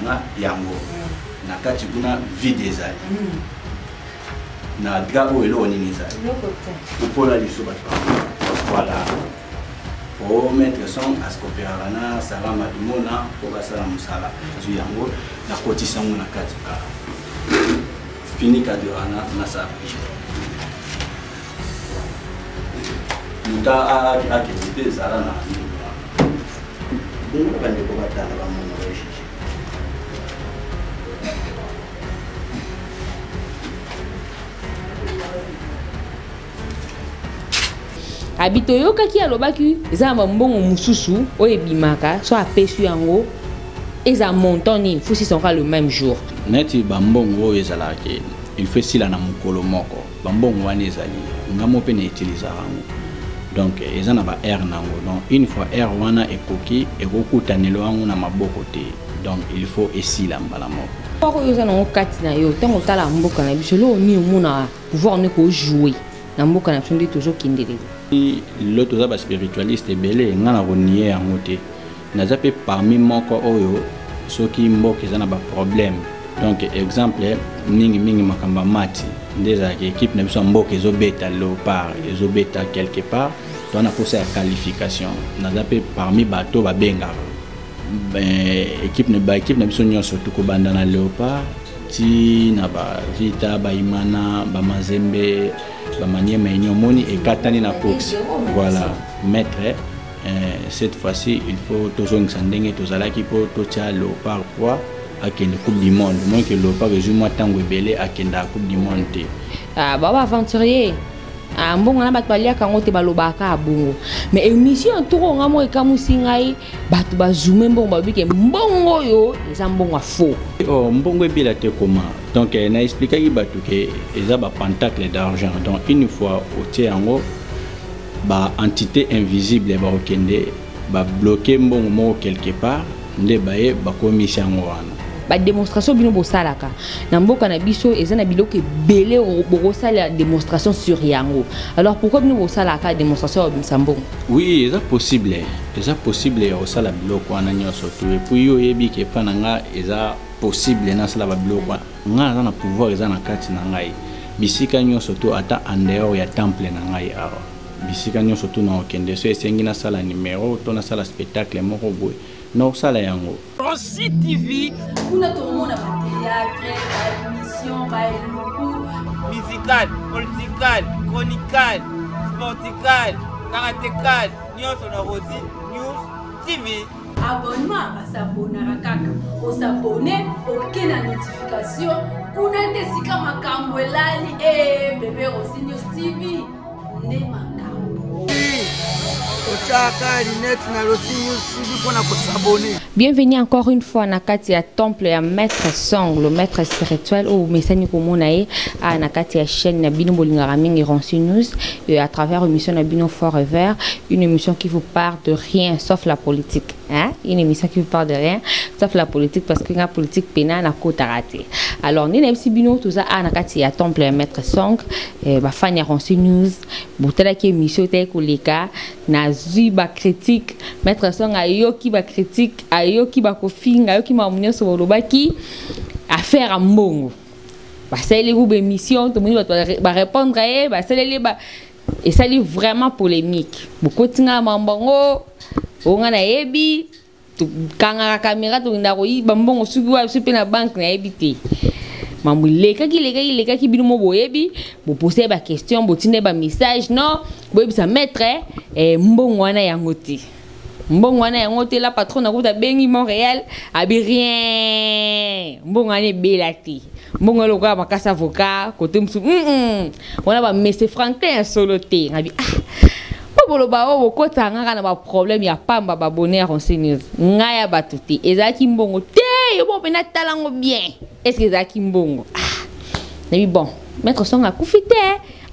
na yango na kati kuna vide ezali na drapo elo nini ezali popola liso bato voilà pour mettre son askopéra na salama dumona pour basala musala zu yango na kotisa ngo na kati ka fini kadro na sa muta a ke zala na donc quand on va dans la monde recherche habito yoka ki alobaki zamba mbongo mususu oyebimaka so apesu yango eza montant ni fusi sonka le même jour neti bambongo ezalaki il fait sila na mukolo moko bambongo wana ezali ngamo pe na utiliser yango donc eza na ba air nango donc une fois air wana ekoki ekokutanelo yango na maboko te donc il faut esila mbala moko poko yoza na kati na yo tango tala mboka na biso lo ni omona pouvoir ne ko jouer na mboka na biso ndi toujours kindele l'autre za ba spiritualiste belé ngana ronier yango te naza pe parmi moko oyo soki mboka eza na ba problème donc exemple mingi makamba mati ndeza ki équipe na biso mboka ezobeta Léopard ezobeta quelque part on a posé la qualification naza pe parmi bato ba benga équipe na biso nyonso to ko banda na Léopard ti na ba Vita ba Imana ba Mazembe ba Maniema Nyomoni et katani na Cox voilà maître cette fois-ci il faut toujours s'endenge tozalaki po to tia Léopard quoi à la Coupe du Monde moins que Léopard rejoue tango belé à la Coupe du Monde ah baba aventurier ah mbongo na bato balia kango te balobaka abongo mais émission toko ngamo ekamusi ngai bato bazume mbongo babike mbongo yo eza mbongo faux oh mbongo ebila te comment donc na expliquer bato que eza ba pentacle d'argent donc une fois au tie yango ba entité invisible ba okende ba bloquer mbongo mo quelque part nde baye ba komisi yango wana ba démonstration bino bosalaka na mboka na biso eza na biloko belé bokosala démonstration sur yango alors pourquoi bino bosalaka démonstration ya mbongo oui eza possible ya osala biloko wana nyonso to et puis yo yebi ke pa nanga eza possible na sala ba biloko nga na pouvoir eza na kati na ngai bisika nyonso to ata en dehors ya temple na ngai aro bisika nyonso to na okende so esengi na sala numéro to na sala spectacle moko boy non sala yango Rossi TV kuna tomona ba théâtre ba émission ba eluku musical political chronical sportical karatécal nyonso na Rossi News TV abonnement basabonaka kaka osabone oke na notification kuna nde sika makambo elali bébé Rossi News TV nde makambo bienvenue encore une fois na kati ya temple ya maître Song le maître spirituel ou mesani komona ye a na kati ya chaîne na bino bolingaka mingi Rossi News à travers émission na bino Forever, une émission qui vous parle de rien sauf la politique hein, une émission qui vous parle de rien sauf la politique parce que la politique pena na kota raté alors ni na bino tout ça a na kati ya temple ya maître Song ba fanya Rossi News botala ki émission te koleka na ba critique maître Song ayoki ba critique ayoki ba kofinga ayoki mamunyo so bolobaki affaire a mbongo ba sele ku be émission to moni ba répondre ba sele ba et ça est vraiment polémique beaucoup tinga mambongo onga na yebi to kanga caméra to ndako yi bambongo suki wa supe na banque na yebi te mamu leka ki bino mo boyebi bo poser ba question bo tinde ba message non boyebi sa maître mbongo wana yango te mbongo wana yango te la patron na kuta bengi Montréal abi rien mbongo ane belati mbongo loka makasa avocat côté msu wana ba monsieur Franklin solo te abi boloba o kota ngaka na ba problème ya pamba ba bonheur Rossi News ngaya batuti ezaki mbongo te yo bo pena talango bien est-ce que ezaki mbongo nabi bon maître Song akufite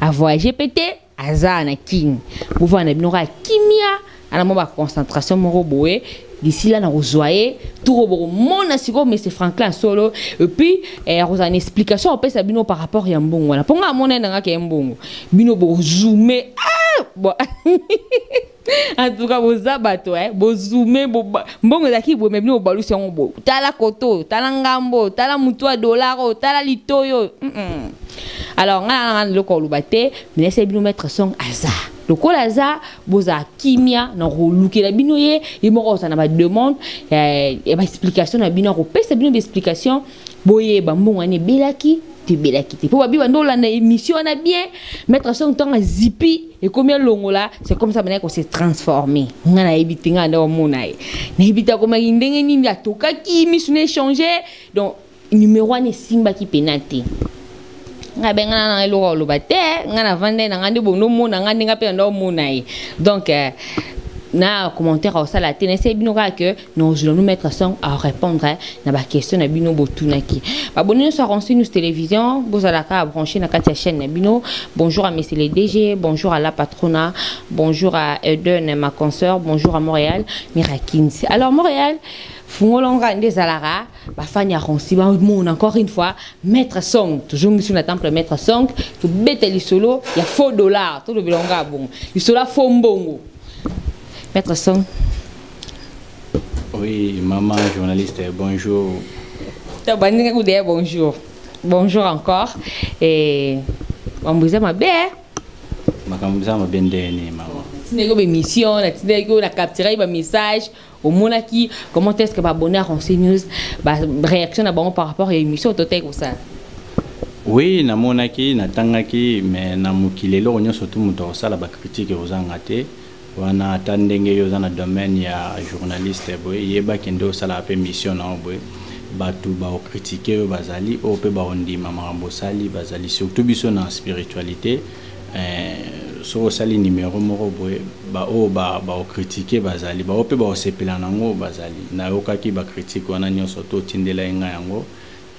a voyager pété azana king pouvoir na binoka kimia ana mo ba concentration moko boye d'ici là na rozoyer tout roboro mona siko monsieur Franklin solo et puis roza une explication on peut ça bino par rapport ya mbongo na ponga mona nga ke mbongo bino bo zoomer bon En tout cas, vos abato, vos zoomé, bon, zaki, bo, mais bien, balu, c'est un beau. Tala koto, tala ngambo, tala mutua dolaro, tala litoyo. Alors, on a le colubate, mais c'est bien mettre son hasard. Le col hasard, boza kimia, non relouqué la binoye, et moi, ça n'a pas de demande, et ma explication, n'a bien repé, c'est bien une explication, boye, bambon, on est belaki. Tu es quitté. Pour bien dans l'émission on a bien mettre son temps à zipi et combien longo là c'est comme ça maintenant qu'on s'est transformé. On a évité on a monnaie. Na évité comme indenge ni ya toka ki misune changer donc numéro 1 est simba qui penate. Nga benga na lo bate nga vande na ngande bono mona ngande nga pe ndo monnaie. Donc na commentaire au la télé c'est bien que nous allons nous mettre son à répondre na ba question na bino botunaki abonnez sur Renseigne News Télévision vous allez ka brancher na katia chaîne na bino. Bonjour à messieurs les DG, bonjour à la patrona, bonjour à Eden ma consoeur, bonjour à Montréal Mirakins. Alors Montréal Fungolonga Ndezalara ba fanya Ronsi ba mon encore une fois mettre song toujours sur la temple mettre song to bete li solo ya faux dollar tout le bilonga bon li solo faux mbongo. Maître Song. Oui, maman journaliste, bonjour. Bonjour. Bonjour encore. Et on vous aime bien. Ma bien maman. Tu n'as pas mission, tu n'as pas capturé un message. Au Monaki, comment est-ce que va abonner à Renseigne News, réaction par rapport à l'émission total comme ça. Oui, na Monaki, na Tangaki, mais na Mukilelo, on y a surtout muto ça la critique aux angate. Wana tandenge yo dans le domaine ya journaliste boy yeba kendo sala pe mission na boy batu ba critiquer bazali o pe ba ondi mama sali bazali surtout biso na spiritualité so sali numéro moko boy ba o ba critiquer bazali ba o pe ba sepela nango bazali na okaki ba critique wana nyoso to tindela nga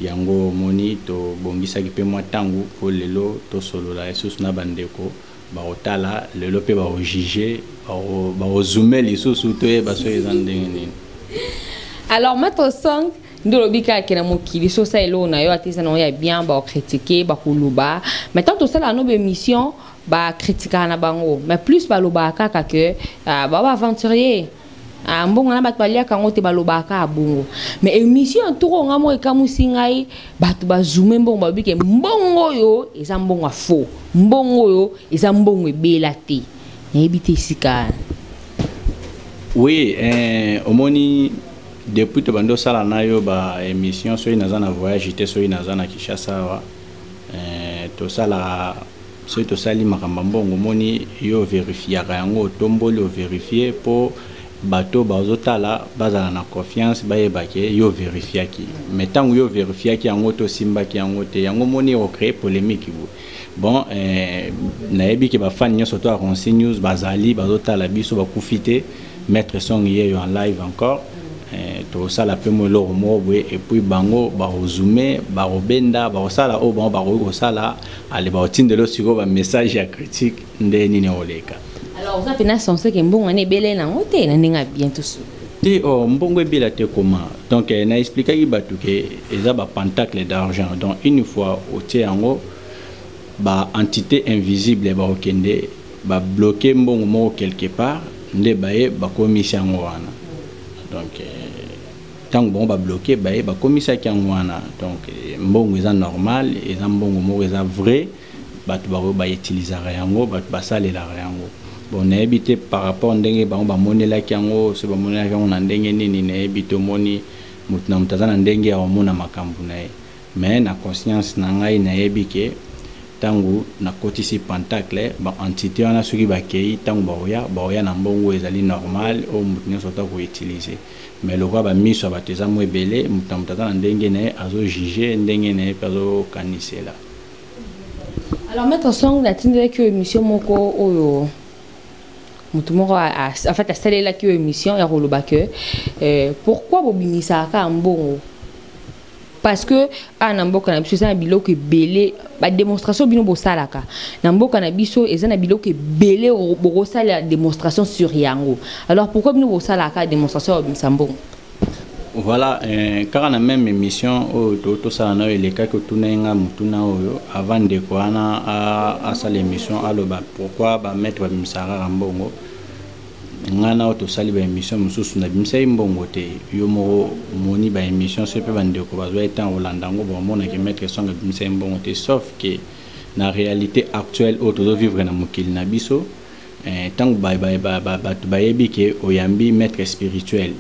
yango moni to bongisa ki pe moi tangu po lelo to solo la esus na bandeko ba otala lelo pe ba juger ba zoomer les sous to ba so ezandengeni. Alors Maître Song ndolobika kena mokili so sa elo na yo atisa no ya bien ba critiquer ba kuluba maintenant tout ça la no émission ba critiquer na bango mais plus ba loba kaka que ba aventurier mbongo na bato balia kango te balobaka bongo mais émission tout ngamo ekamusi ngai bato ba zoomer mbongo ba bike mbongo yo eza mbongo faux mbongo yo eza mbongo ebela te ebite sika. Oui, omoni depuis to bando sala na yo ba émission so ina na voyage te so ina na Kinshasa to sala so to sali makamba mbongo moni yo vérifier yango tomboli o vérifier pour bato bazotala bazala na confiance bayebake yo vérifier ki mais tant yo vérifier ki yango to simba ki yango te yango moni o créer polémique bon nayebi ke ba fan nyo surtout à Renseigne News bazali bazotala biso ba kufite mettre son hier en live encore to sala pe mo lo mo et puis bango ba zoomer ba robenda ba sala o bon ba sala ale ba tindelo siko ba message ya critique ndeni ne oleka. Alors, vous avez pensé que bon, on est belé na hôtel, on est bien tout ça. Et oh, mbongo ebela te comment. Donc, na expliqué ki batu ke eza ba pentacle d'argent. Donc, une fois au tiango ba entité invisible ba okende ba bloquer mbongo mo quelque part, nde baye ba komisa ngwana. Donc, tant bon ba bloquer baye ba komisa ki ngwana. Donc, mbongo eza normal, eza mbongo mo eza vrai, batu ba utiliser yango, batu ba salela yango. Bon, na habité par rapport ndenge ba moni la kiango se ba moni la kiango na ndenge nini na habité moni mutna mutazana ndenge ya mona makambu na mais na conscience na ngai na yebike tangu na kotisi pentacle ba entité wana soki ba kei tangu ba oya na mbongo ezali normal o mutna sota ko utiliser mais le roi ba miso ba teza mo ebele mutna mutazana ndenge na azo juger ndenge na azo kanisela. Alors Maître Song la tindela que émission moko oyo en fait, à celle là qui est émission, pourquoi vous binisa ka mbongo? Parce que à Namboka na biso na biloko belé ba démonstration bino bo salaka. Namboka na biso ezana biloko belé bo sala démonstration sur yango. Alors pourquoi bino bo salaka démonstration ba mbongo? Voilà, car la même émission tout ça na les cas que tout n'enga mutuna oyo avant de quoi à sa l'émission alloba pourquoi ba mettre misara mbongo ngana auto sali ba émission mususu na bimisa imbongo te yo mo moni ba émission se pe bandeko bazwa etan Hollande ngo bon mona ke mettre son bimisa imbongo te sauf que na réalité actuelle auto vivre na mokili na biso tant ba yebi ke oyambi maître spirituel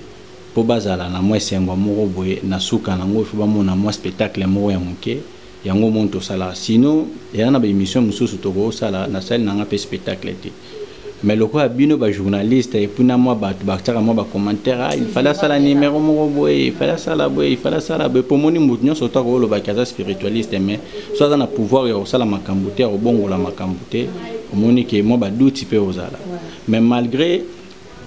po bazala na moi sengo moko boye na suka na ngo fuba mona moi spectacle moko ya moke yango monto sala sinon yana ba émission mususu to go sala na salle na nga spectacle te. Mais le quoi bino ba journaliste et puis na moi ba commentaire il fallait ça la numéro mo boy il fallait ça la boy il fallait ça la boy pour moni mutnyo soto ko lo ba kaza spiritualiste mais soit na pouvoir ya osala makambute au bongo la makambute moni ke mo ba douti pe ozala mais malgré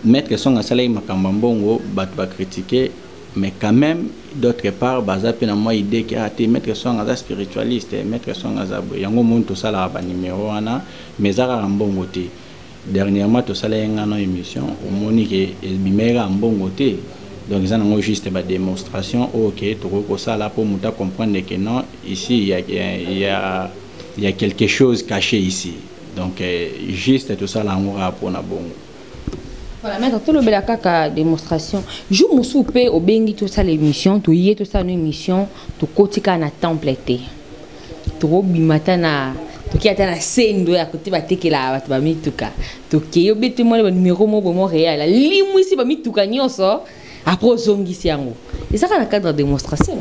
mettre son asala makambambongo ba critiquer mais quand même d'autre part baza pe na moi idée que a te mettre son aza spiritualiste mettre son aza boy yango monto sala ba numéro wana mais zara mbongo te. Dernièrement, tout ça, il y a une émission où Monique est en bon côté. Donc, ils ont juste une démonstration. Ok, tout ça là pour nous comprendre que non, ici, il y a quelque chose caché ici. Donc, juste tout ça là, on va pour nous. Voilà, maintenant, tout le belakaka démonstration. Je me soupe au bengi tout ça l'émission, tout y est tout ça une émission, tout kotika na template. Tout bimatana. Toki ata na sendo ya côté batekela batu ba mituka toki yo bete mo le numéro mo bon réel limu ici ba mituka nyonso après zongisi yango et ça na cadre de démonstration.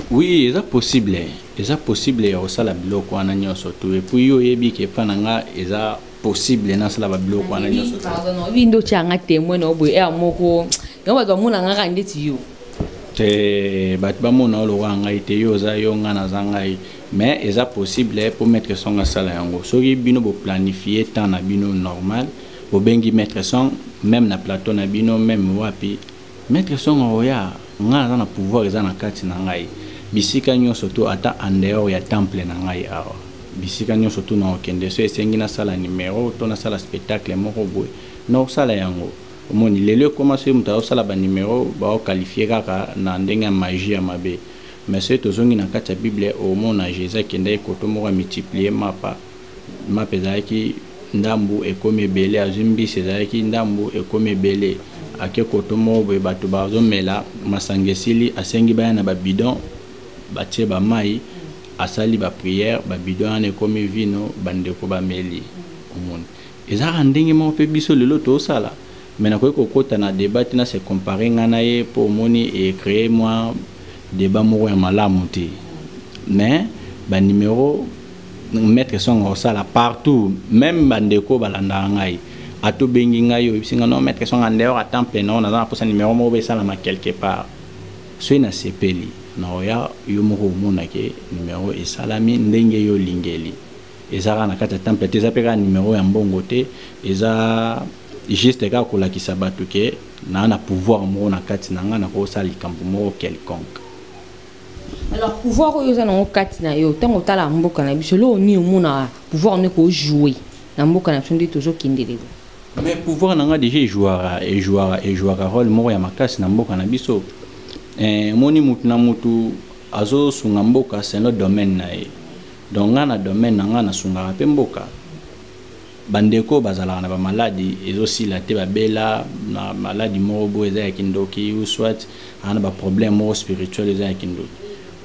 Oui, c'est possible ya osala biloko wana nyonso to et puis yo yebi ke pananga eza possible na sala ba biloko wana nyonso pardon vindo changa témoin no boy e amoko ngaba to mona ngaka ndeti yo te bat ba mona lo nga ite yo za yo ngana zangai. Mais il est possible pour mettre son asala yango. So bino bo planifier temps na bino normal, bo bengi mettre son même na plateau na bino même wapi. Mettre son oya nga na pouvoir eza na kati na ngai. Bisika nyonso to ata en dehors ya temple na ngai awa. Bisika nyonso to na okende so esengi na sala numéro to na sala spectacle moko boy. No sala yango. Omoni lelo commence muta sala ba numéro ba qualifier kaka na ndenga magie ya mabe. Mais c'est tout ce qui est dans la Bible au monde à Jésus qui est multiplié mapa ezaki ndambu et comme belé azumbi ezaki ndambu et comme belé ake kotomo be batu bazomela masangesili asengi baya na ba bidon batie ba mai asali ba prière ba bidon ne comme vino bande ko ba meli au monde ezaka ndenge mo pe biso lelo to sala mais na ko kota na débat na se comparer ngana ye pour moni et créer moi débat moko ya malamu te mais ba numéro mettre son au sala partout même bandeko balanda ngai ato bengi ngai yo singa no mettre son en dehors à temps plein on a pour sa numéro moko be sala ma quelque part so ina sepeli na ya yo moko mona ke numéro e salami ndenge yo lingeli ezara na kata temps plein eza peka numéro ya mbongo te eza juste ka kola ki sabatu ke na pouvoir moko na kati na nga na ko sala likambo moko quelconque. Alors pouvoir oyo za na kati na yo tango tala mboka na biso lo ni omona pouvoir ne ko jouer na mboka na sonde toujours kindelelo. Mais pouvoir na nga déjà jouera rôle moko ya makasi na mboka na biso. Moni mutu na mutu azo sunga mboka c'est notre domaine na ye. Donc nga na domaine na nga na sunga pe mboka. Bandeko bazala na ba maladie ezo sila te ba bela na maladie moko bo eza ya kindoki ou soit ana ba problème moko spirituel eza ya kindoki.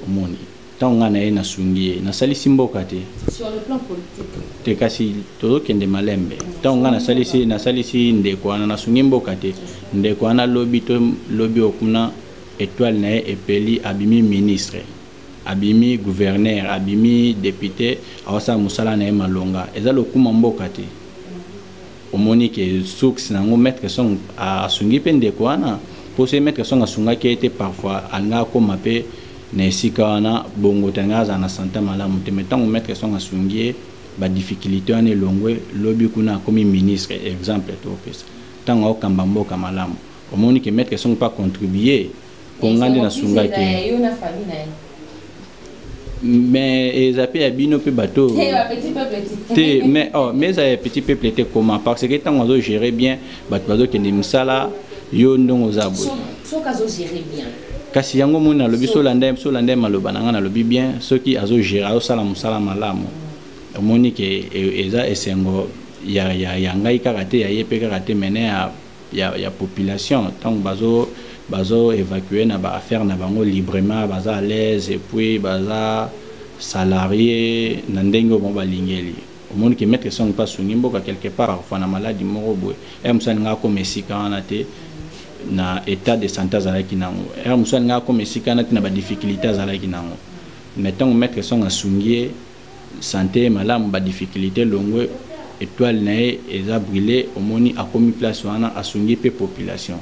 Moni tanga na ena sungie na salisi mboka te sur le plan politique te kasi to kende malembe tanga na salisi ndeko ana na sungie mboka te ndeko ana lobby okuna étoile na epeli abimi ministre abimi gouverneur abimi député awasa musala na malonga eza lokuma mboka te omoni ke source na ngo mettre son a sungi pe ndeko ana pour se mettre son asunga qui était parfois anga ko mape na esika wana bongo tangaza na santé malamu te metango mettre son asungie ba difficulté wana elongwe lobi kuna comme ministre exemple to pesa tango okamba mboka malamu omoni ke mettre son pas contribuer pour ngande na sunga ke mais ezape ya bino pe bateau te mais mais ça petit peuple était comment parce que tango zo gérer bien bato ke misala yo ndongo zabo so kazo gérer bien kasi yango mona lobi so landa maloba nanga na lobi bien ceux qui azo gérer au sala musala malamu omoni ke eza esengo ya ngai karate ya yepe karate mene ya population tant bazo évacuer na ba affaire na bango librement baza à l'aise et puis baza salarié na ndenge bon balingeli au monde qui mettre son pas sunimbo quelque part parfois na maladie moko boy et musani nga ko mesika na te na état de santé azalaki nango et musani nga ko mesika na te na ba difficulté azalaki nango mettons mettre son asungie santé malamu ba difficulté longwe étoile nae eza brûlé au moni a commis place wana asungi pe population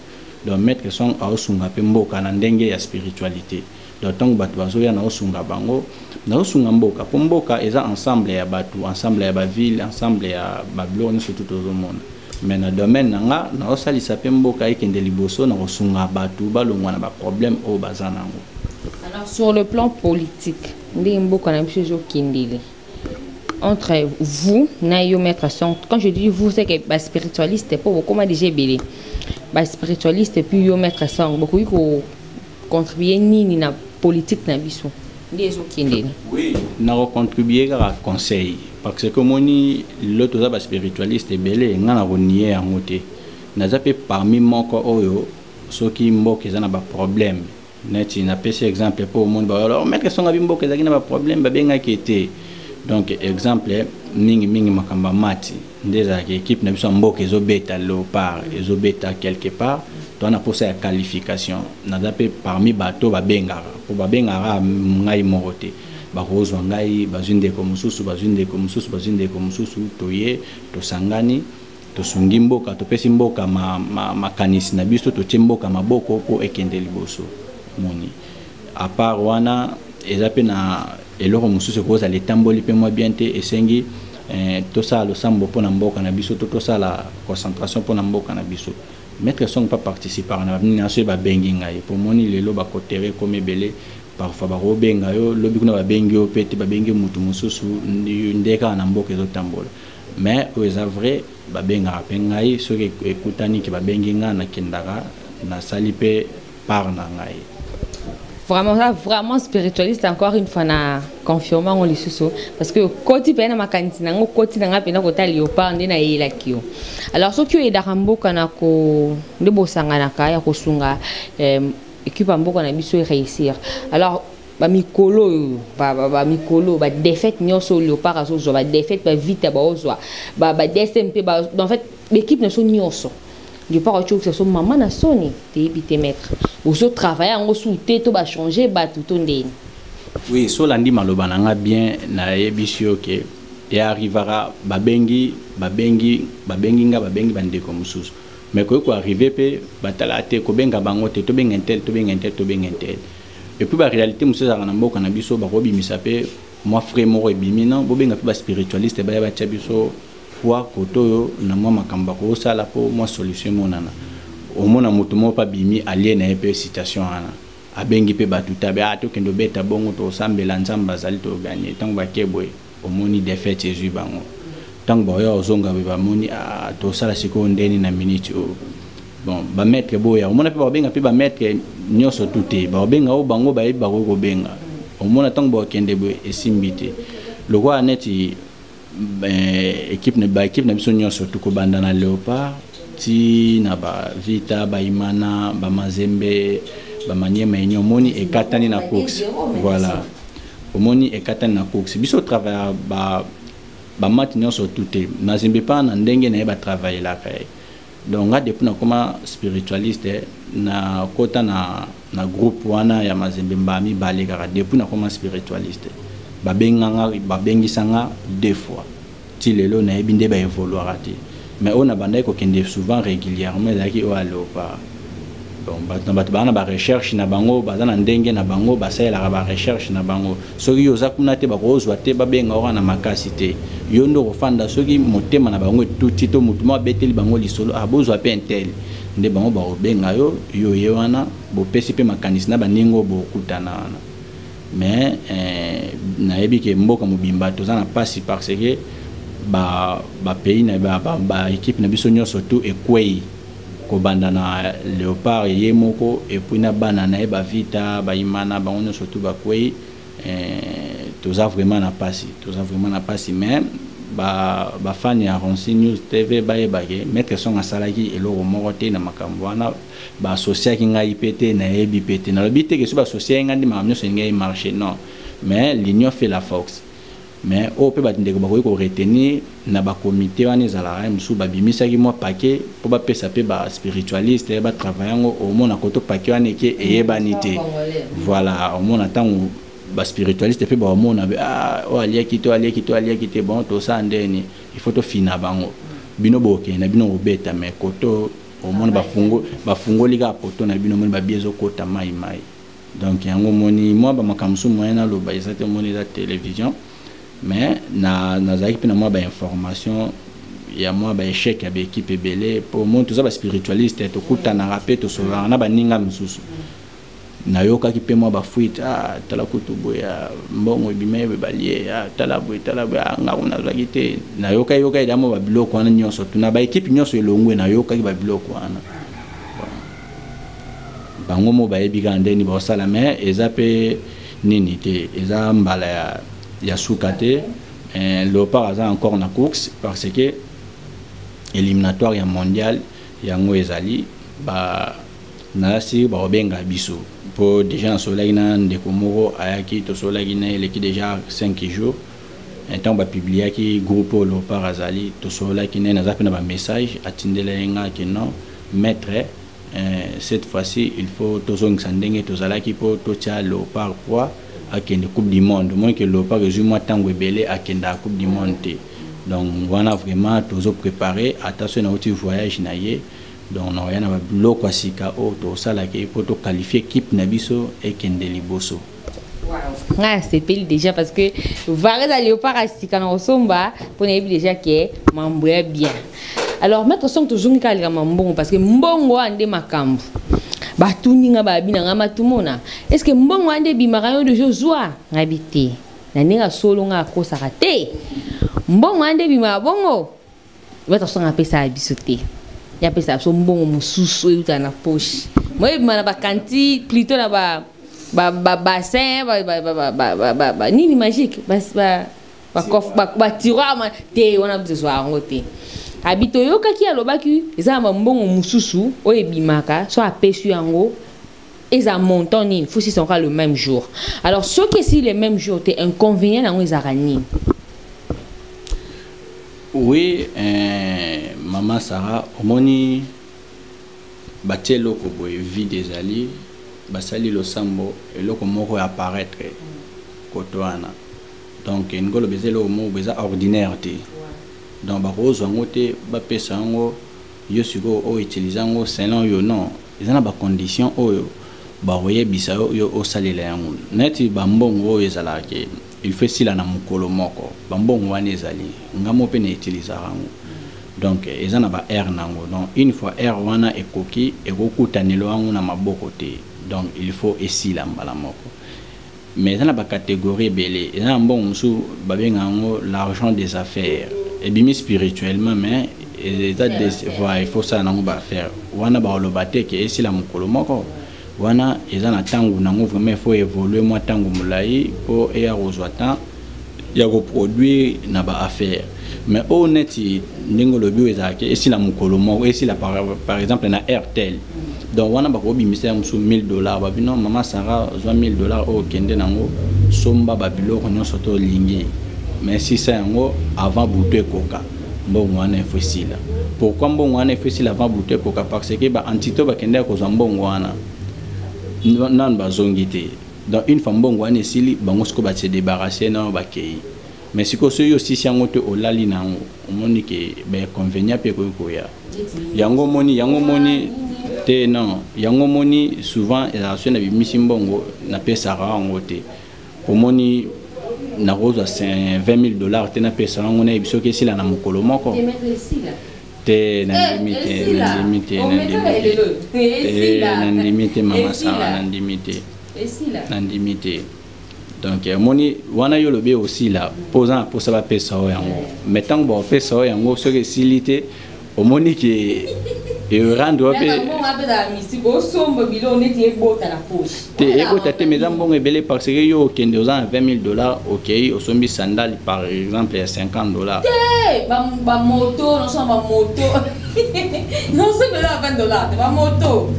donc mettre son a osunga pe mboka na ndenge ya spiritualité donc tant batu bazoya na osunga bango na osunga mboka po mboka eza ensemble ya batu ensemble ya ba ville ensemble ya ba bloc surtout tout le monde mais na domaine nanga na osalisa pe mboka ekende liboso na osunga batu balongwa na ba problème o bazanango. Alors sur le plan politique ndenge mboka na biso zo kindile entre vous, Nayo Maître Song, quand je dis vous, c'est que les spiritualistes, pour comment déjà belé, les spiritualistes et puis yo Maître Song, beaucoup qui contribuer ni na politique na biso. Oui, n'a contribué à conseil parce que moni l'autre za spiritualiste belé ngana ronier en côté. Na zape parmi moko oyo soki mboka za na ba problème. Net na pese exemple pour monde ba alors Maître Song abi mboka za na ba problème ba benga kete. Donc exemple mingi makamba mati ndeza ki équipe na biso mboka ezobeta Léopard ezobeta quelque part to na posa ya qualification na zape parmi bato babengara po babengara ngai morote bakozwa ngai bazunde ko mususu toye to sangani to sungi mboka to pesi mboka makanisi na biso to mboka maboko po ekende liboso moni à part wana ezape na eloko mususu ko za letamboli pe moi bien te esengi to ça le sambo pona mboka na biso to ça la concentration pona mboka na biso Maître Song pas participer na nation ba bengi ngai pour moni lelo ba kotere comme belé parfois ba robenga yo lobi kuna ba bengi o pete ba bengi mutu mususu ndeka na mboka zo tambola mais oza vrai ba benga pe ngai so ke ekutani ke ba bengi nga na kendaka na salipe par na ngai. Vraiment spiritualiste encore une fois na confirmer on les sous parce que koti pena makanisi nango koti nanga pena kota Léopard ndina yela kio alors so kio edarambo kana ko ndebo sangana kaya ko sunga équipe mboka na biso réussir alors ba mikolo ba défaite nyoso Léopard azo ba défaite ba vite ba ozwa ba DSMP ba en fait l'équipe na so nyoso je parle de ce maman na soni te mettre ou so travailler en sous tête to ba changer ba tout ndeni. Oui, so landi maloba nanga bien na ebisio ke et arrivera babengi bandeko mususu mais ko arriver pe batala te ko benga bango te to benga intel et puis ba réalité mususu za na mboka na biso ba robimisa pe moi frère moko ebimina bo benga pe ba spiritualiste ba ya biso kwa koto na mwa makamba ko sala po moi solution monana au mona mutu mo pa bimi alien na pe situation ana abengi pe batuta be ato kendo beta bongo to sambela nzamba zali to gagner tant ba kebwe au moni défaite Jésus bango tant ba yo zonga be ba moni to sala siko ndeni na minute o bon ba mettre boya au mona pe ba benga pe ba mettre nyoso tuté ba benga o bango ba iba ko benga au mona tant ba kende be esimbite le roi neti équipe na biso nyonso tuko banda na Léopard ti na ba vita ba imana ba mazembe ba manyema enyo moni ekatani na course voilà omoni ekatani na course biso travail ba mat nyonso tuté mazembe pa na ndenge na ba travailler la kay donc nga depuis na koma spiritualiste na kota na groupe wana ya mazembe mbami balekara depuis na koma spiritualiste babengi sanga deux fois ti lelo na ebinde ba évoluer mais on a bandé ko kende souvent régulièrement zaki o Léopard bon batana ba recherche na bango bazana ndenge na bango basala ba recherche na bango soki yoza kuna te ba kozwa te ba benga ora na makasité yondo ko fanda soki motema na bango tuti to mutuma beteli bango lisolo abozwa pe intel nde bango ba benga yo yewana bo pesi pe makanisi na baningo bo kutana mais na yebi ke mboka mobimba tozana pasi parce que ba pays na ba équipe na biso nyonso tout ekwei ko banda na Léopard yemoko et puis na bana na ba vita ba imana ba nyonso tout ba kwei toza vraiment na pasi mais fan ya Ronsi News TV bayebake mettre son asalaki eloko moko te na makambo wana ba associé ki ngai pété na yebi pété na lobité que so ba associé ngandi makambo so ngai marché non mais l'union fait la force mais au peut ba ndeko ba ko retenir na ba comité wana ezala musu ba bimisa ki moi paquet pour ba pesa pe ba spiritualiste ba travailler au monde koto paquet wana ke eyebanité voilà au monde attend ba spiritualiste pe ba mona ah o alia kito bon to ça ndeni il faut to fina bango bino boke na bino obeta mais koto au monde ba fungo liga poto na bino moni ba biezo kota mai donc yango moni moi ba makamsu moyena lo ba ezate moni la télévision mais na zaki pe na moi ba information ya moi ba échec ya ba équipe belé pour moi tout ça ba spiritualiste to kuta na rapé to so na ba ninga msusu na yoka ki pe moi ba fuite tala kutubo ya mbongo bimé be balie tala boy nga una zagite na yoka ida mo ba biloko wana nyonso tuna ba équipe nyonso elongwe na yoka ki ba biloko wana bango mo ba ebiga ndeni ba sala mais eza pe nini te eza mbala ya sukate Léopard aza encore na course parce que éliminatoire ya mondial yango ezali ba nasi ba obenga biso pour déjà solaki na ndeko moko ayaki to solaki na eleki déjà 5 jours un temps ba publier ki groupe Léopard azali to solaki na za pe na ba message atindela nga que non maître cette fois-ci il faut to zongisa ndenge to zalaki po to tia Léopard quoi à la Coupe du Monde, moins que Léopard résume tango belé à la Coupe du Monde. Donc voilà vraiment tous préparé attention à notre voyage naïe donc on a rien à bloquer sika au tout ça là qui pour qualifier équipe nabiso et kendeli bosso. Ah c'est pile déjà parce que varé à Léopard à sika na osomba pour ne déjà que mamboya bien. Alors mettre son toujours ni kalira mambongo parce que mbongo ande makambo. Batuninga babina ngama tumona est-ce que mbongo ande bimarayo de Joshua ngabité na ninga solo nga kosa kate mbongo ande bima bongo bata songa pesa bisoté ya pesa so mbongo mususu yuta na poche moi bima na bakanti plutôt na ba bassin ba nini magique ba tiroir te on a besoin ngote habito yoka ki alobaki eza mbongo mususu o ebimaka so apesu yango eza montant ni faut si sont le même jour alors ce que si le même jour t'es inconvénient nango ezarani oui maman Sarah omoni batelo ko boy vie des alliés basali lo sambo eloko moko apparaître kotoana donc ngolo bezelo mo beza ordinaire te donc ba rose ngote ba pesa ngo yo siko o utilisant selon yo non ils ont ba condition oyo ba voyer bisa yo o salela yango neti ba mbongo ezala ke il fait sila na mukolo moko ba mbongo wana ezali ngamo pe ne utiliser yango donc ils ont ba air nango donc une fois air wana ekoki ekokutanelo yango na maboko te donc il faut esila mbala moko mais dans la catégorie belé il y a un bon sous babengango l'argent des affaires et bien spirituellement mais il faut ça nango ba faire wana ba lobate ke esi la mukolo moko wana ezana tangu nango vraiment faut évoluer moi tangu mulai pour et arroswa temps ya ko produire na ba affaire mais honnêtement ndingo lobi ezake esi la mukolo moko esi la par exemple na Airtel donc wana ba ko bimisa musu $1000 ba bino mama Sarah $1000 au kende nango somba ba biloko nyonso to lingi mais si ça yango avant bouter coca mbongo wana efosila pourquoi mbongo wana efosila avant bouter coca parce que ba antito ba kende ko mbongo wana nan ba zongité donc une fois mbongo wana esili bango sko ba se débarrasser na ba kei mais si ko so yo si yango te olali nango omoni ke ba convenient pe ko ya yango moni te non yango moni souvent relation na bimisi mbongo na pesa rango te pour moni na rose $20,000 te na pesa rango na biso ke sila na mukolo moko te na limite mama Sarah na limite donc moni wana yo lobe aussi là posant pour ça ba pesa yango mettant ba pesa yango ce que silité omoni ke et rendre te ebota te mais bon ebele parce que yo kende aux 20 000 $, OK, au sombi sandal par exemple à 50 $. ba moto non so ba moto non so bela 20 $, ba moto.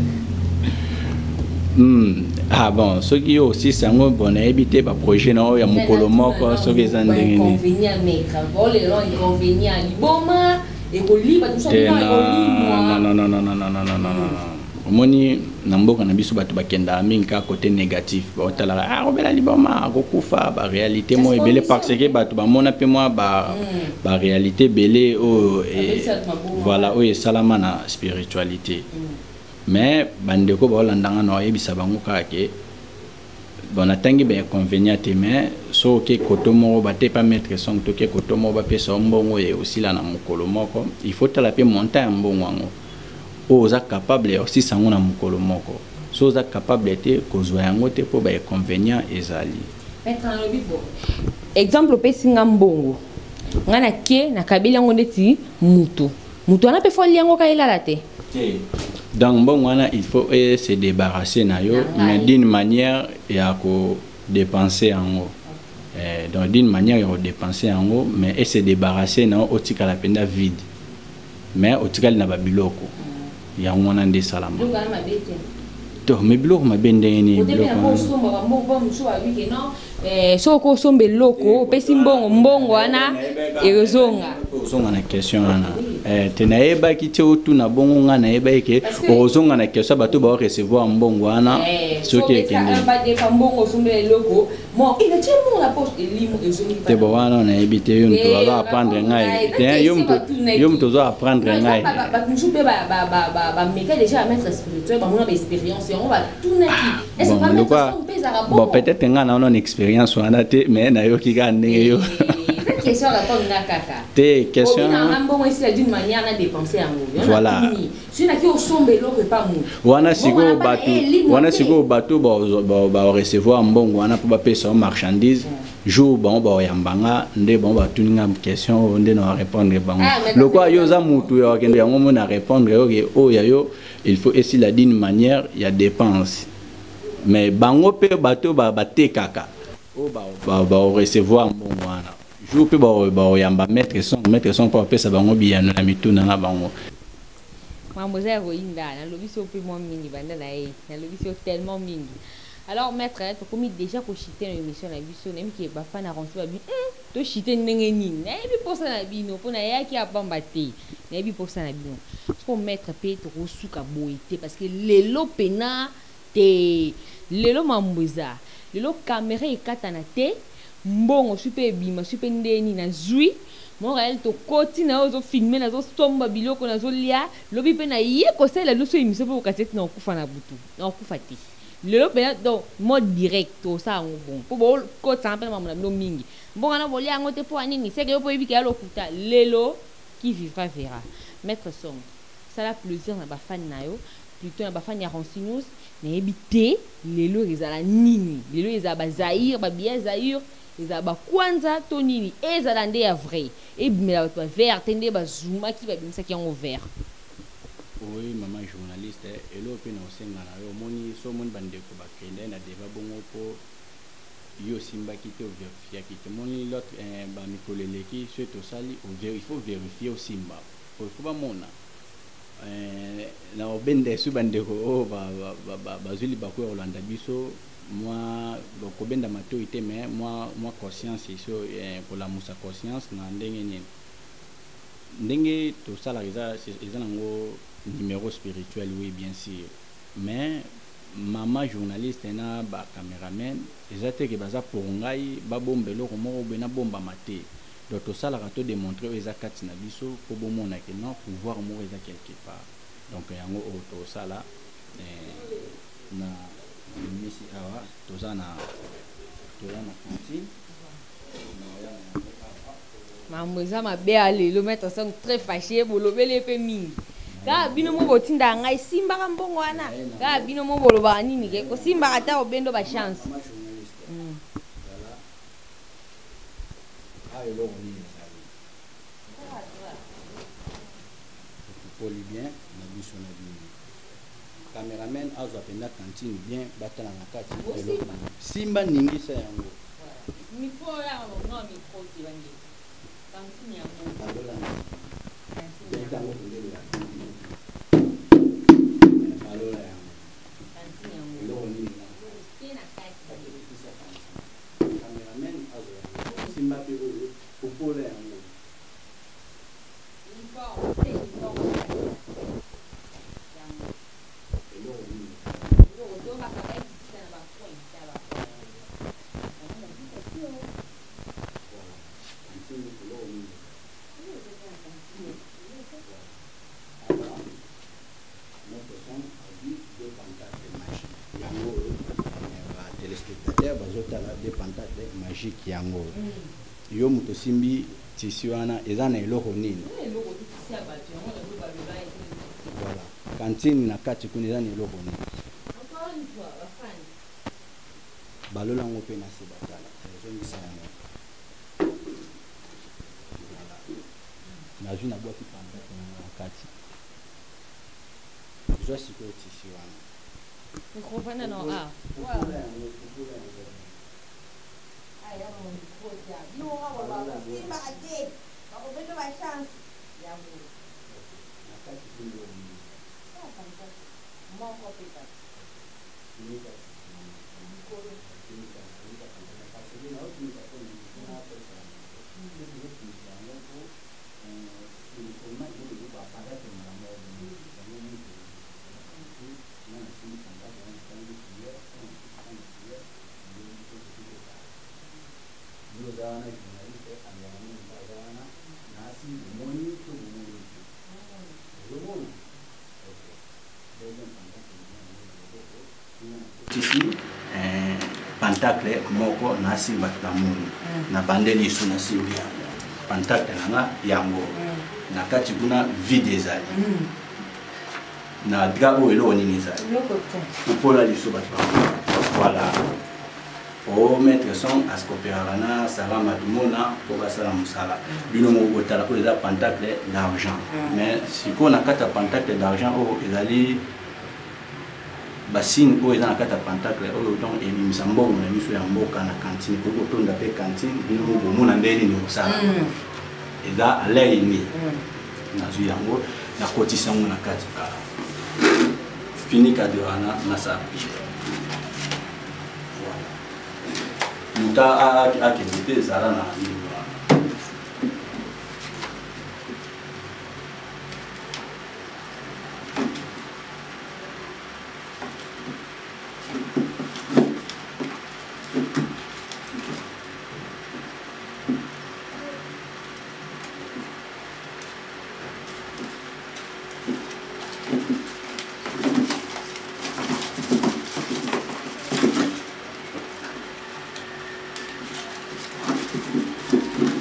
Ah bon, ce qui aussi c'est un bon habité par projet non ya mukolo moko ce qui est ndenge inconvénient mais quand les inconvénients liboma et ko liba tout ça non. Omoni na mboka na biso bato bakenda minka côté négatif ba otala robela liboma ko kufa ba réalité mo ebele parce que bato ba mona pe moi ba réalité belé et voilà et salama na spiritualité. Mais bandeko ba landanga no yebisa bango kake bon atangi ben inconvénient mais so ke kotomo ba te pas mettre son to ke kotomo ba pesa mbongo et aussi là na mukolo moko il faut tala pe monter mbongo ngo oza capable aussi sango na mukolo moko so oza capable te kozwa yango te po ba inconvénient ezali exemple pe singa mbongo ngana ke na kabila ngo ndeti mutu ana pe fo liango ka ilala te. Donc bon il faut se débarrasser na yo mais d'une manière ya ko dépenser en haut. Donc d'une manière ya ko dépenser en haut mais se débarrasser na otika la penda vide. Mais otika na babiloko. Ya ngona nde salama. To me biloko mabende ni biloko. So ko sombe loko pesi mbongo ana erozonga. Ozonga na question ana. Tenaeba ki tu na bongo nga na eba eke ozonga na question bato ba recevoir mbongo ana so ke kende. Ba de mbongo sombe loko. Mo il tient mon la poche et limo ezongi. Te bo wana na ebite yo mto va apprendre ngai. Yo mto zo apprendre ngai. Ba mchupe ba meka déjà à mettre spirituel ba mona ba expérience on va tout na ki. Est-ce pas mettre bon peut-être nga na on expérience wana te mais na yo ki ga ndenge yo. Question la tonne na kaka. Te question mbongo esi d'une manière na dépenser en haut. Voilà. Si na ki o sombe loko pas mu. Wana siko bato ba recevoir mbongo wana po ba pesa marchandise jour bon ba yambanga nde bon ba tuninga question nde na répondre bango. Le quoi yo za mutu yo kende yango mo na répondre yo ya yo il faut essayer la d'une manière il y a dépense. Mais bango pe bato ba te kaka. O ba recevoir mbongo wana. Jour pe ba yamba mettre son pour pesa bango bien na mituna na bango. Mambo za roinda na lobiso pe mo mingi banda na na lobiso tellement mingi. Alors maître to komi déjà ko chiter une émission na biso nem ki ba fa na ronsi ba bi to chiter ndenge nini na bi posa na bino pona ya ki apamba te na bi posa na bino ko maître pe to suka boité parce que lelo pena te lelo mambuza lelo caméra ekata na te mbongo super bima super ndeni na zui mon réel to koti na ozo filmer na zo somba biloko na zo lia lobi pe na ye ko sala luso émission pour kasete na okufa na butu na okufa te lelo pe donc mode direct to ça bon po bo ko tampe na mamuna no mingi mbonga na bolia ngote po anini c'est que yo po ebika lokuta lelo qui vivra verra maître som ça la plaisir na ba fan na yo plutôt na ba fan ya Ronsinus na ebité lelo ezala nini lelo ezala ba Zaïre ba bien Zaïre ezaba kwanza to nini ezala nde ya vrai ebimela bato ba vert nde ba zuma ki ba bimisa ki yango vert. Oui maman journaliste elo pe na osenga na yo moni so moni bandeko ba kende na deba bongo po yo simba ki te vérifier ki te moni l'autre ba mikolele ki so to sali il faut vérifier au simba il faut ba mona na obende su bandeko o ba zuli ba ko Rolanda biso moi ko benda maturité mais moi conscience ici pour la musa conscience na ndenge to sala eza nango numéro spirituel oui bien sûr mais maman journaliste na ba cameraman ezate ke baza pour ngai ba bombelo ko moko bena bomba maté donc to sala ka to démontrer eza kati na biso ko bomona ke non pouvoir mo eza quelque part donc yango to sala na misi awa to za na cantine mambo eza mabe alelo maître sont très fâché bolobele pe mingi ka bino mo botinda ngai simba ka mbongo wana ka bino mo boloba nini ke ko simba ata obendo ba chance topoli bien na biso na bino cameraman azwa penda cantine bien batala na kati simba ningisa yango micro ya no micro tibangi cantine ya mo alola ntango kulela alola yango cantine ya mo eloko nini na kati cameraman azwa yango simba pe oyo popola yango des pantacles magiques yango yo muto simbi tisi wana eza na eloko nini voilà cantine na kati kuna eza na eloko nini balola yango mpe na se batala ezongisa yango nazwi na bwaki pantacles na kati zwa sikoyo tisi wana microphone no ah ici pentacle moko na simba tamuni na bandeli isu na simbia pentacle nanga yango na kati kuna vide ezali na drabo elo nini ezali upola lisu bato voilà o mettre son ascopéra na salama dumona pour basala musala bino mo botala ko eza pentacle d'argent mais siko na kata pentacle d'argent o ezali basine oyo eza na kati ya pentacle oyo donc ebimisa mbongo na miso ya mboka na cantine po kotonda mpe cantine bino bomona ndenge nini kosala eza alei ni nazwi yango nakotisa yango na kati kala fini kade wana nasala muta akende te ezala na nini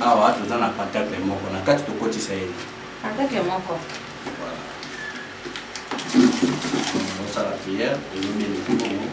awa toza na pentacle moko na kati tokotisa ye pentacle moko osala prière elobeli bongo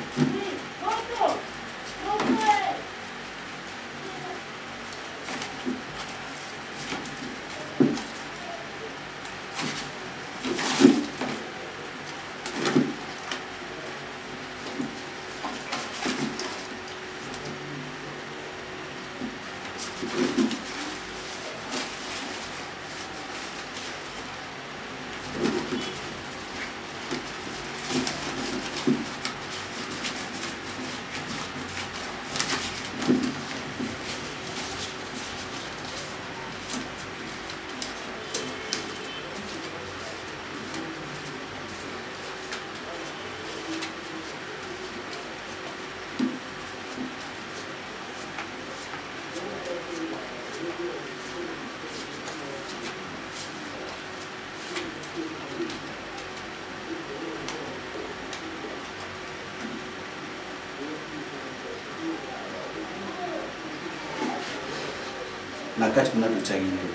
na kati kuna tutagi nini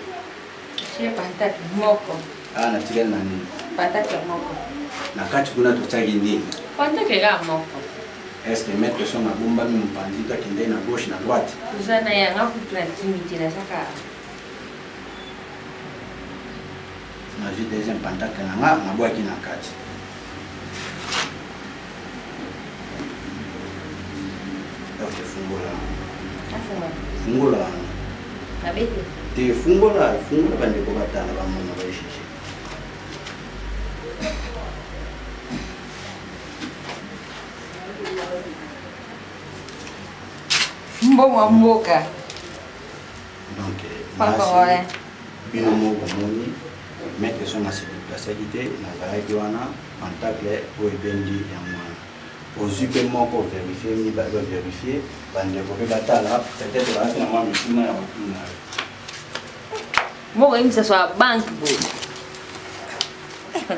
chez pentacle moko na tigana na nini pentacle moko na kati kuna tutagi nini pentacle ga moko est-ce que mettre son abomba mpanzi ta kende na gauche na droite uzana yanga ku plantimité na saka na nazwi deuxième pentacle na nga nabwaki na kati donc fungola te fungola bandeko batala bamona baeshishi mbongo mboka donc Pankore. bino moko moni maître son asi déplacaki te nazalaki wana pentacle oyo ebendi yango wana ozwi mpe moko vérifie mibale ovérifie bandeko mpe batala peut-être bazaki na mwa mituna ya kotuna mbongo yebisa so ya banke boye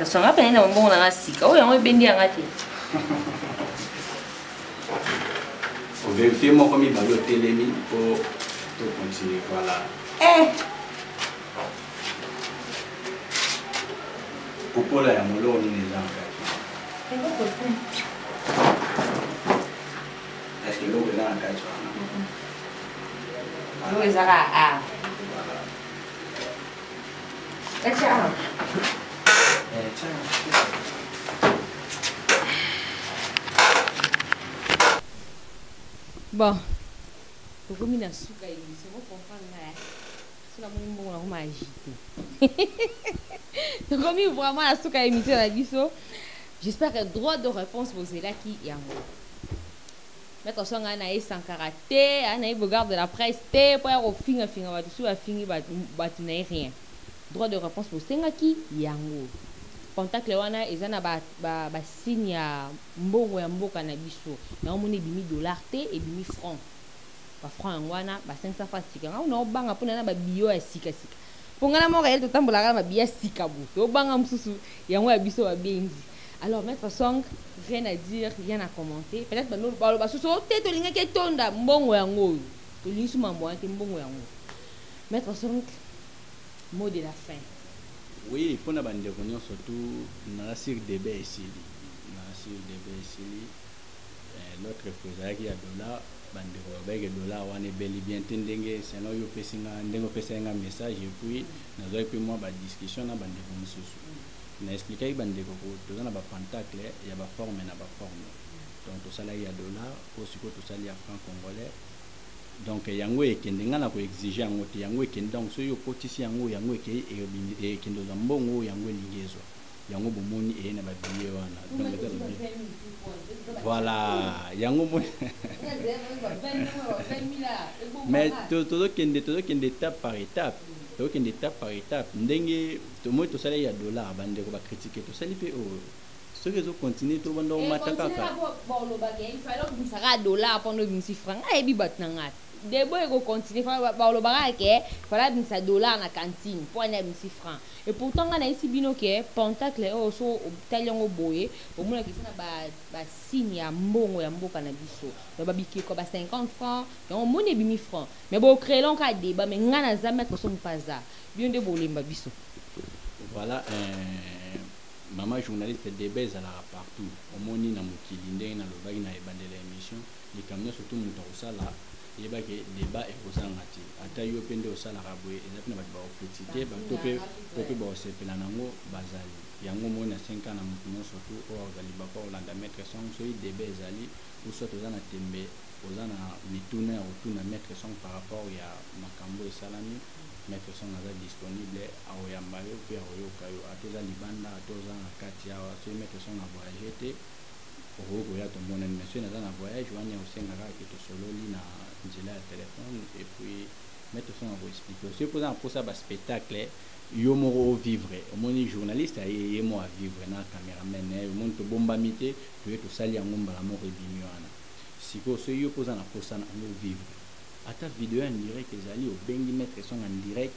songa pene na mbongo nanga sika oyo yango ebendi yanga te ovérifie moko mibale otelemi mpo tocontinue voilà popola ya moloko nini eza nkaki est-ce que eloko eza na kati wana oyo ezaka a bon tokomi na suka émission comprendre nga sila moni mbongo nango maagite tokomi vraiment na suka émission na biso j'espère que droit de réponse bozelaki yango maître songa na ye sankara te ana ye bogarde de la presse te po ya kofingafinga bato so bafingi bato na ye rien droit de réponse bosengaki yango contact wana eza na basigne ya mbongo ya mboka na biso yango moni ebimi dollar te ebimi franc bafranc yango wana ba500 franc sika nga naobanga mpona na babiyo ya sikasika mpo nga na moko yele totambolaka na babiyo ya sika bo toobanga mosusu yango ya biso babenzi alors maître song rien à dire rien à commenter peut-être baloba susu te tolingaki etonda mbongo yango oyo tolingi su mambo wana te mbongo yango maître song mot de la fin. Oui, pour na bandeko nyonso surtout na sur débat ici l'autre fois ezalaki ya dollar bandeko babenge dollar wana ebeli bien te ndenge seno oyo opesinga ndenge opesinga message et puis nazwaki mpe mwa badiscussion na bandeko mosusu na explikaki bandeko toza na bapentacle ya baforme na baforme donc tosalaki ya dollar po sikoyo tosali ya franc congolais donc yango ekende nga na koexige yango te yango ekende donc soki okotisi yango ekende oza mbongo yango elingi ezwa yango bomoni eye na babiye wana donc voilà yango moni mais tozokende étape par étape ndenge tomoi tosali ya dollar bandeko bakritike tosali mpe oyo soki ezocontinue tobanda omata kaka balobaka dollar mpono obimisi franc ayebi bato na ngati debo ekocontinue balobaka ke fala bimisa dollar na cantine mpo ani abimisi franc et pourtant nga nayesi bino ke pentacle oyo so otali yango boye omonaki eza na basigne ya mbongo ya mboka na biso babikeko ba 50 franc yango omoni ebimi franc mais bocrée lonka ya débat mais nga naza maître so mopaza bino nde bolemba biso voilà mama journaliste débat ezalaka partout omoni na mokili ndenge nalobaki na ebandela émission likambo nyonso surtout moto akosala yebaki débat ekozanga te ata yo mpe nde osalaka boye eza mpe na bato bakokritike bato mpe baosepela nango bazali yango moi na 5 ans na moto nyonso surtout oyo ozali bako olanda maître song soki débat ezali soit oza na tembe oza na mituna ya kotuna maître song par rapport ya makambo esalami maître song aza disponible aoyamba yo mpe aoyoka yo ata oza libanda ata oza na kati awa soki maître song avoyage te okokoya tomonani mais soki naza na voyage wana osengaka ke tosololi na nzela ya telefone et puis maître song akoexplike soki mpoza na mposa baspectacle yo moko ovivre omoni journaliste aye mo avivre na cameraman omoni tobombami te toye tosali yango mbala moko ebimi wana sikoyo soki yo mpoza na mposa na yango ovivre ata video en direct ezali obengi maître song en direct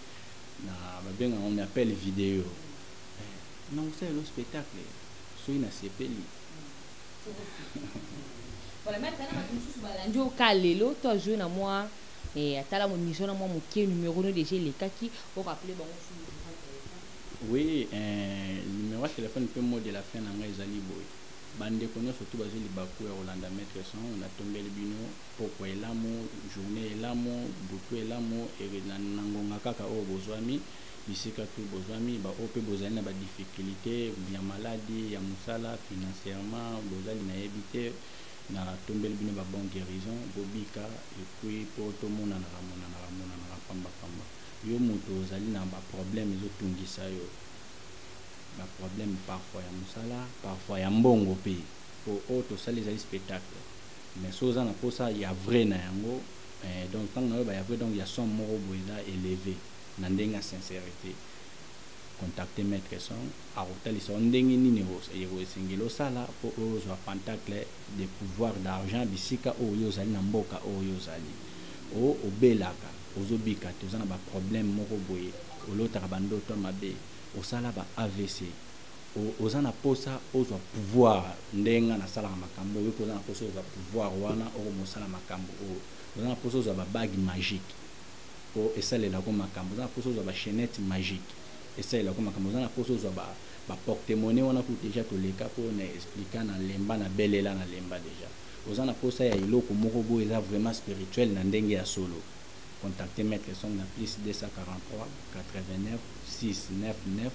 na babenga on appelle vidéo na osalelo spectacle soki na sepeli voilà maître na bato mosusu balandi oka lelo to ajoué na moi atala momission na mwa moke numéro no déjà elekaki orappele bango oui numéro ya téléphone mpe mot de la fin na ngai ezali boye bandeko nyonso surtout bazwi libaku ya kolanda maître son natombeli bino poko elamo journée elamo butu elamo na ngonga kaka oyo bozwami bisika tu bozwami ba ope bozali na ba difficulté ya maladie ya musala financièrement bozali na yebite na tombeli bino ba bon guérison bobika et puis pour tout monde na pamba yo moto ozali na ba problème ezotungisa yo ba problème parfois ya musala parfois ya mbongo pe pour auto sali ezali spectacle mais soza na posa ya vrai na yango donc tant na ba ya vrai donc ya son moko boza élevé na ndenga sincérité contacter maître son a rotalisa ndenge nini yego singelo sala pour ozwa pentacle de pouvoir d'argent bisika oyo ozali na mboka oyo ozali o obelaka ozobika tozana ba problème moko boye olotaka bandoto mabe osala ba AVC ozana posa ozwa pouvoir ndenga na sala makambo yo kozana posa ozwa pouvoir wana o mosala makambo ozana posa ozwa ba bague magique o esalela ko makambo ozana posa ozwa ba chaînette magique esalela ko makambo ozana posa ozwa ba porte-monnaie wana pour déjà toleka ko na expliquer na lemba na belela na lemba déjà ozana posa ya iloko moko bo eza vraiment spirituel na ndenge ya solo contacter maître son na plus 243 89 699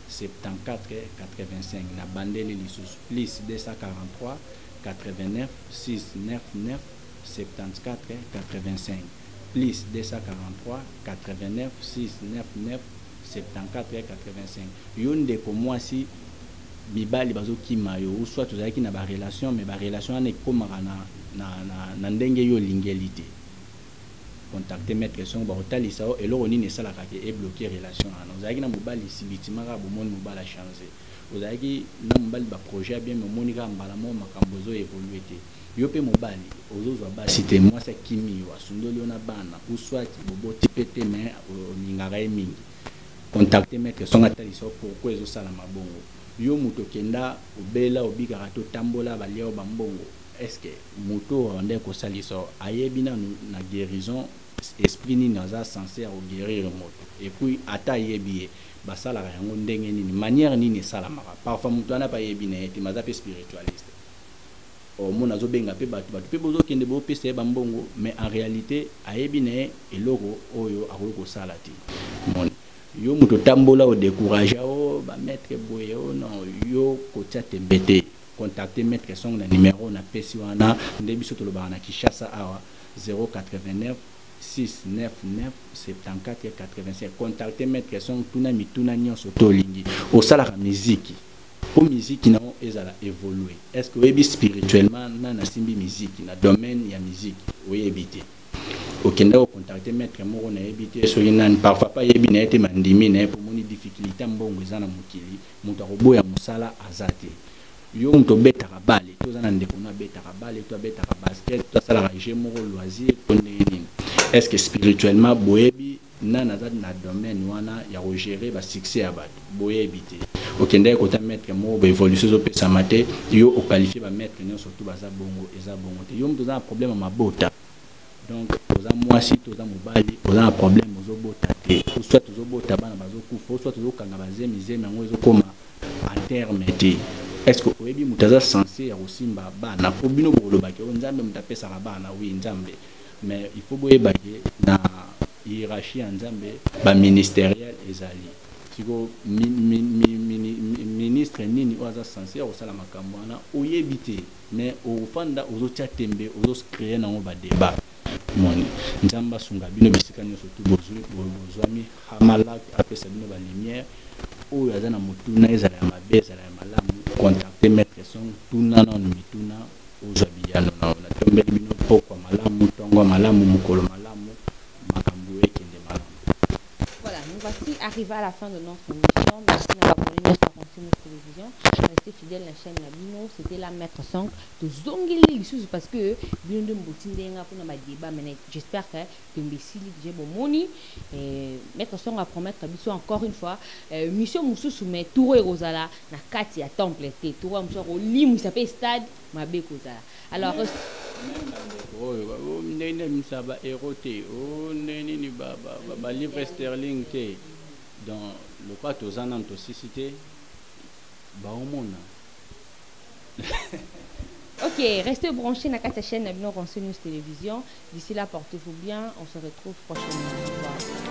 74 85 na bandeli lisusu plus 243 89 699 74 85 plus 243 89 699 74 85 yo ndeko mwasi bibali bazokima yo soit tozalaki na ba relation mais ba relation ane komaka na ndenge yo lingelité contacter maître son ba hotalisa o eloko nini esalaka ke e bloquer relation ana ozalaki na mobali sibitimaka bomoni mobali a changer ozalaki na mobali ba projet bien momonika mbala mo makambo zo évoluer te yo pe mobali ozozwa basi te moi ça kimi yo asundoli ona bana ou soit boboti pete mais ningara mingi contacter maître son atalisa pourquoi ezo sala mabongo yo muto kenda obela obika to tambola balia bambongo est-ce que moto rende ko salisa ayebi na guérison esprit ni naza censé à guérir moto et puis ata yebi basala yango ndenge nini manière nini sala maka parfois moto ana pa yebi na ete maza pe spiritualiste o mona zo benga pe batu pe bozo kende bo pese bambongo mais en réalité ayebi na eloko oyo akoko sala ti mon yo moto tambola o décourager o ba mettre boye o non yo ko tchate mbete contacter maître son na numéro na pesi wana ndebiso to lobana na Kishasa awa 089 699 74 85 contacter maître son tuna mituna nyonso to lingi osala musique o musique na ezala évoluer est-ce que webi spirituellement na simbi musique na domaine ya musique oyebite okenda contacter maître moko na ebite so yinani parfois pas yebi na ete mandimi na pour moni difficulté mbongo ezana mukili muto akoboya musala azate yo muto betaka bale tozana ndeko na betaka bale to betaka basket to sala jeu moko loisir koneni est-ce que spirituellement boyebi nana za na domaine wana ya gérer ba succès ya bato boyebi te okenda ko ta mettre mo ba évolution zo pesa mate yo o qualifier ba mettre non surtout baza bongo eza bongo te yo muto za problème mabota donc oza mwasi toza mobali oza na problème ozobota te soit tozobota bana bazokufa soit tozokanga bazemi yango ezokoma en terme te est-ce que oyebi mutaza censé ya kosimba bana po bino bolobaki o nzambe mutapesaka bana oui nzambe mais il faut boyebaki na hiérarchie ya nzambe ba ministériel ezali siko ministre nini oza censé ya kosala makambo wana oyebi te mais ofanda ozotia tembe ozocréer nango ba débat moni nzamba sunga bino bisika nyonso tu bozwami hamalak apesa bino ba lumière oyo aza na motuna ezala ya mabe ezala ya malamu contacter maître son tuna na mituna ozwa biyano na tombeli bino pokwa malamu tongo malamu mukolo malamu makambo ekende malamu. Voilà, nous voici arrivés à la fin de notre émission. Merci d'avoir abonné notre contenu de télévision. Restez fidèles à la chaîne Nabino. C'était la maître Song de Zongeli Lissus parce que Bino de Mbotindenga pour notre débat. Mais j'espère que Tembesili déjà bon moni. Maître Song va promettre que encore une fois mission Moussou mais Touro et Rosala na kati ya temple té Touro Moussou au lim il s'appelle stade Mabe Kozala. Alors nene misaba eroté o nene ni ba livre sterling te dans le quoi tozana to cité ba omona. Ok, restez branchés dans la chaîne Nabino News Télévision. D'ici là, portez-vous bien. On se retrouve prochainement. Au revoir.